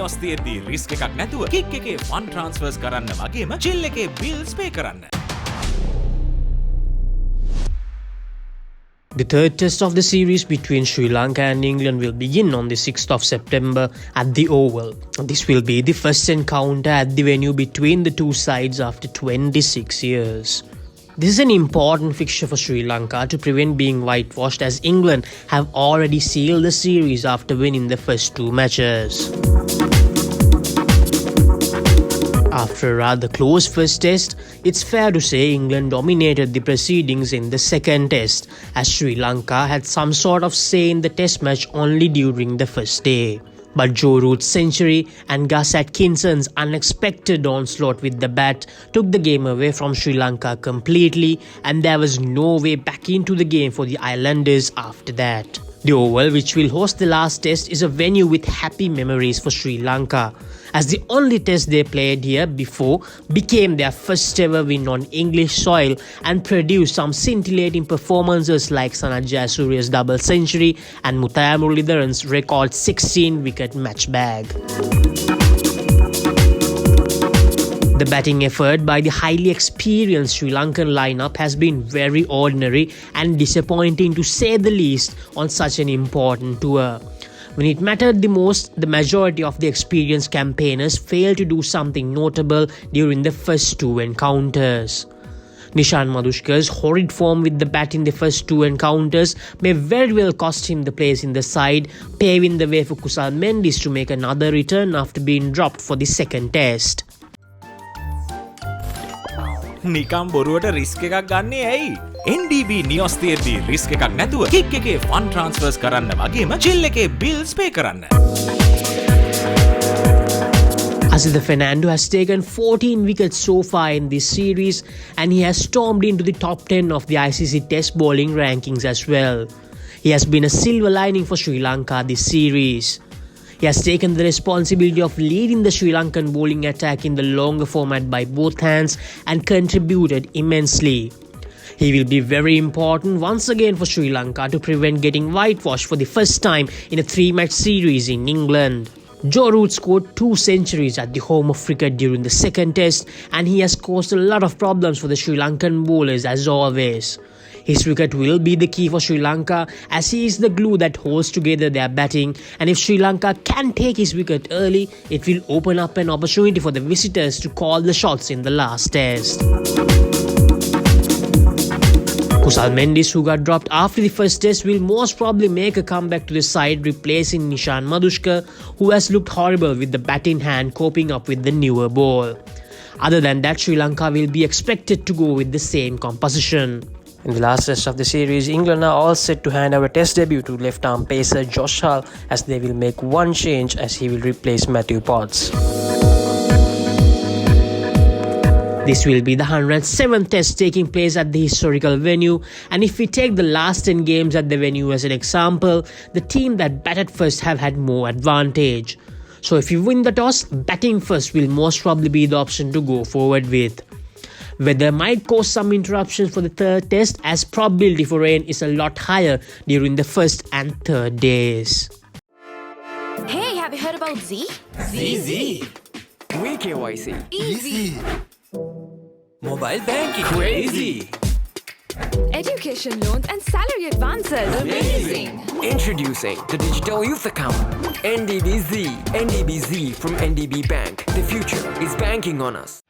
නියොස් තියෙද්දී රිස්ක් එකක් නැතුව කික් එකේ ෆන් ට්‍රාන්ස්ෆර්ස් කරන්න වගේම චිල් එකේ බිල්ස් පේ කරන්න. The third test of the series between Sri Lanka and England will begin on the 6th of September at the Oval. This will be the first encounter at the venue between the two sides after 26 years. This is an important fixture for Sri Lanka to prevent being whitewashed, as England have already sealed the series after winning the first two matches. After a rather close first test, it's fair to say England dominated the proceedings in the second test, as Sri Lanka had some sort of say in the test match only during the first day. But Joe Root's century and Gus Atkinson's unexpected onslaught with the bat took the game away from Sri Lanka completely, and there was no way back into the game for the Islanders after that. The Oval, which will host the last test, is a venue with happy memories for Sri Lanka, as the only test they played here before became their first ever win on English soil and produced some scintillating performances like Sanath Jayasuriya's double century and Muthaiya Muralidharan's record 16-wicket match bag. The batting effort by the highly experienced Sri Lankan lineup has been very ordinary and disappointing, to say the least, on such an important tour. When it mattered the most, the majority of the experienced campaigners failed to do something notable during the first two encounters. Nishan Madushkar's horrid form with the bat in the first two encounters may very well cost him the place in the side, paving the way for Kusal Mendis to make another return after being dropped for the second test. නිකම් බොරුවට risk එකක් ගන්නේ ඇයි? NDB නියොස් තියෙද්දී risk එකක් නැතුව kick එකේ fun ට්‍රාන්ස්ෆර්ස් කරන්න වගේම චිල් එකේ බිල්ස් පේ කරන්න. Asida Fernando has taken 14 wickets so far in this series, and he has stormed into the top 10 of the ICC Test bowling rankings as well. He has been a silver lining for Sri Lanka this series. He has taken the responsibility of leading the Sri Lankan bowling attack in the longer format by both hands and contributed immensely. He will be very important once again for Sri Lanka to prevent getting whitewashed for the first time in a 3-match series in England. Joe Root scored 2 centuries at the home of cricket during the second test, and he has caused a lot of problems for the Sri Lankan bowlers as always. His wicket will be the key for Sri Lanka, as he is the glue that holds together their batting, and if Sri Lanka can take his wicket early, it will open up an opportunity for the visitors to call the shots in the last test. Kusal Mendis, who got dropped after the first test, will most probably make a comeback to the side, replacing Nishan Madushkar, who has looked horrible with the bat in hand, coping up with the newer ball. Other than that, Sri Lanka will be expected to go with the same composition. In the last test of the series, England are all set to hand over test debut to left-arm pacer Josh Hull, as they will make one change, as he will replace Matthew Potts. This will be the 107th test taking place at the historical venue, and if we take the last 10 games at the venue as an example, the team that batted first have had more advantage. So if you win the toss, batting first will most probably be the option to go forward with. Weather might cause some interruptions for the third test, as probability for rain is a lot higher during the first and third days. Hey, have you heard about Z? Z. We KYC. Easy. Mobile banking. Crazy. Education loans and salary advances. Amazing. Introducing the Digital Youth Account. NDBZ. NDBZ from NDB Bank. The future is banking on us.